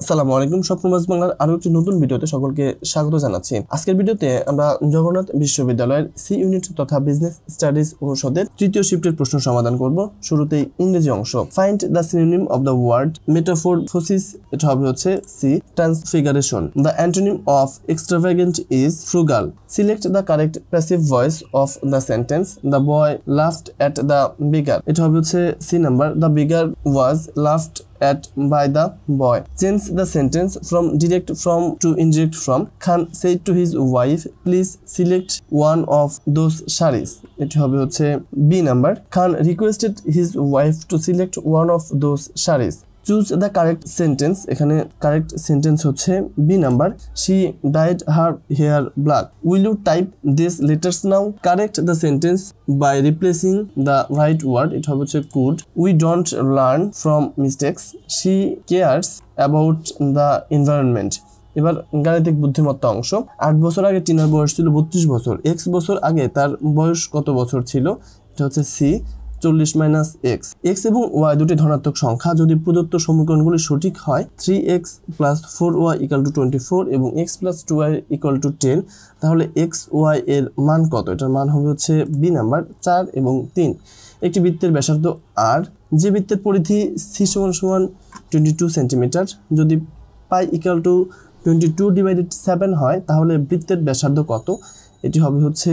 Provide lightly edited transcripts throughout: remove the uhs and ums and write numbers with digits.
আসসালামু আলাইকুম, স্বপ্নবাজ বাংলার আরো একটি নতুন ভিডিওতে সকলকে স্বাগত জানাচ্ছি। আজকের ভিডিওতে আমরা জগন্নাথ বিশ্ববিদ্যালয়ের সি ইউনিট তথা বিজনেস স্টাডিজ অনুষদের তৃতীয় শিফটের প্রশ্ন সমাধান করব। শুরুতেই ইংরেজি অংশ। Find the synonym of the word metamorphosis, এটা হবে হচ্ছে C. Transfiguration. The antonym of extravagant is frugal. Select the correct passive voice of the sentence the boy laughed at the beggar, এটা হবে হচ্ছে C number. The beggar was laughed at by the boy. Change the sentence from direct from to indirect from. Khan said to his wife, please select one of those sarees. It হবে হচ্ছে B number. Khan requested his wife to select one of those sarees. Choose the correct sentence. এখানে correct sentence হচ্ছে B number. She dyed her hair black. Will you type these letters now? Correct the sentence by replacing the right word. It হবে হচ্ছে could. We don't learn from mistakes. She cares about the environment. এবার গাণিতিক বুদ্ধিমত্তা অংশ। 8 বছর আগে টিনার বয়স ছিল 32 বছর। x বছর আগে তার বয়স কত বছর ছিল? এটা হচ্ছে সি 40 - x। x এবং y দুটি ধনাত্মক সংখ্যা। যদি প্রদত্ত সমীকরণগুলি সঠিক হয় 3x + 4y = 24 এবং x + 2y = 10, তাহলে x y এর মান কত? এটার মান হবে হচ্ছে b নাম্বার 4 এবং 3। একটি বৃত্তের ব্যাসার্ধ r, যে বৃত্তের পরিধি c = 22 সেন্টিমিটার, যদি পাই = 22/7 হয় তাহলে বৃত্তের ব্যাসার্ধ কত? এটি হবে হচ্ছে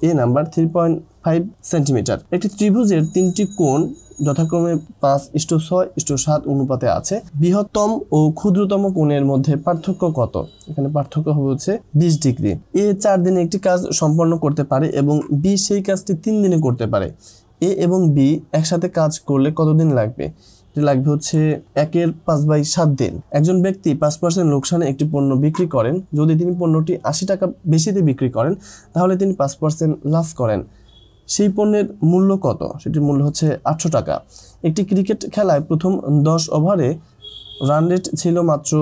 এ নাম্বার 3.5 সেন্টিমিটার। একটি ত্রিভুজের তিনটি কোণ যথাক্রমে 5:6:7 অনুপাতে আছে। বৃহত্তম ও ক্ষুদ্রতম কোণের মধ্যে পার্থক্য কত? এখানে পার্থক্য হবে হচ্ছে 20 ডিগ্রি। এ 4 দিনে একটি কাজ সম্পন্ন করতে পারে এবং বি সেই কাজটি 3 দিনে করতে পারে। এ এবং বি একসাথে কাজ করলে কতদিন লাগবে? লাগবে হচ্ছে 1/5/7 দিন। একজন ব্যক্তি 5% লোকসানে একটি পণ্য বিক্রি করেন। যদি তিনি পণ্যটি 80 টাকা বেশিতে বিক্রি করেন তাহলে তিনি 5% লাভ করেন। সেই পণ্যের মূল্য কত? সেটির মূল্য হচ্ছে 800 টাকা। একটি ক্রিকেট খেলায় প্রথম 10 ওভারে রান রেট ছিল মাত্র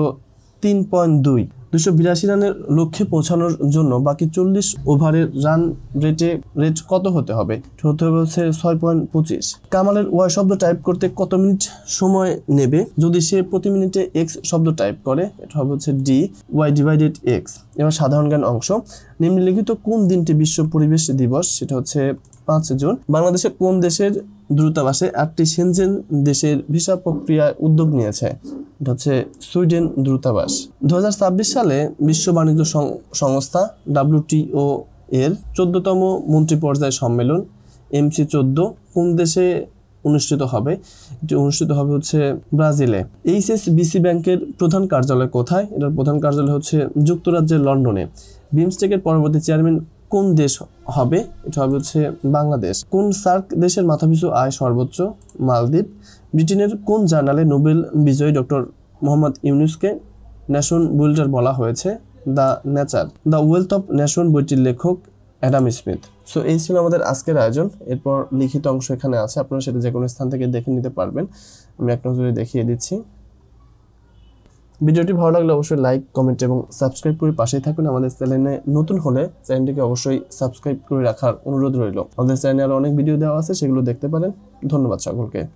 3.2। 282 রানের লক্ষ্যে পৌঁছানোর জন্য বাকি 40 ওভারের রান রেট কত হতে হবে? হতে হবে হচ্ছে 6.25। কামালের ওয়াই শব্দ টাইপ করতে কত মিনিট সময় নেবে যদি সে প্রতি মিনিটে এক্স শব্দ টাইপ করে? এটা হবে হচ্ছে ডি y/x। এবার সাধারণ জ্ঞান অংশ। নিম্নলিখিত কোন দিনটি বিশ্ব পরিবেশ দিবস? সেটা হচ্ছে 5 জুন। বাংলাদেশের কোন দেশের দূতাবাসে 8টি সেনজেন দেশের ভিসা প্রক্রিয়ায় উদ্যোগ নিয়েছে? এটা হচ্ছে সুইডেন দূতাবাস। 2026 সালে বিশ্ব বাণিজ্য সংস্থা WTO এর 14তম মন্ত্রী পর্যায় সম্মেলন MC14 কোন দেশে অনুষ্ঠিত হবে? এটি অনুষ্ঠিত হবে হচ্ছে ব্রাজিলে। HSBC ব্যাংকের প্রধান কার্যালয় কোথায়? এটার প্রধান কার্যালয় হচ্ছে যুক্তরাজ্যের লন্ডনে। বিমস্টেকের পরবর্তী চেয়ারম্যান কোন দেশ হবে? এটা হবে হচ্ছে বাংলাদেশ। কোন সার্ক দেশের মাথাপিছু আয় সর্বোচ্চ? মালদ্বীপ। ব্রিটেনের কোন জার্নালে নোবেল বিজয়ী ডক্টর মোহাম্মদ ইউনুসকে নেশন বিল্ডার বলা হয়েছে? The nature. The wealth of nation বইটির লেখক অ্যাডাম স্মিথ। সো এই ছিল আমাদের আজকের আয়োজন। এরপর লিখিত অংশ এখানে আছে, আপনারা সেটা যে কোনো স্থান থেকে দেখে নিতে পারবেন। আমি এক নজরে দেখিয়ে দিচ্ছি। ভিডিওটি ভালো লাগলে অবশ্যই লাইক, কমেন্ট এবং সাবস্ক্রাইব করে পাশেই থাকুন। আমাদের চ্যানেলে নতুন হলে চ্যানেলটিকে অবশ্যই সাবস্ক্রাইব করে রাখার অনুরোধ রইল। আমাদের চ্যানেলে আরও অনেক ভিডিও দেওয়া আছে, সেগুলো দেখতে পারেন। ধন্যবাদ সকলকে।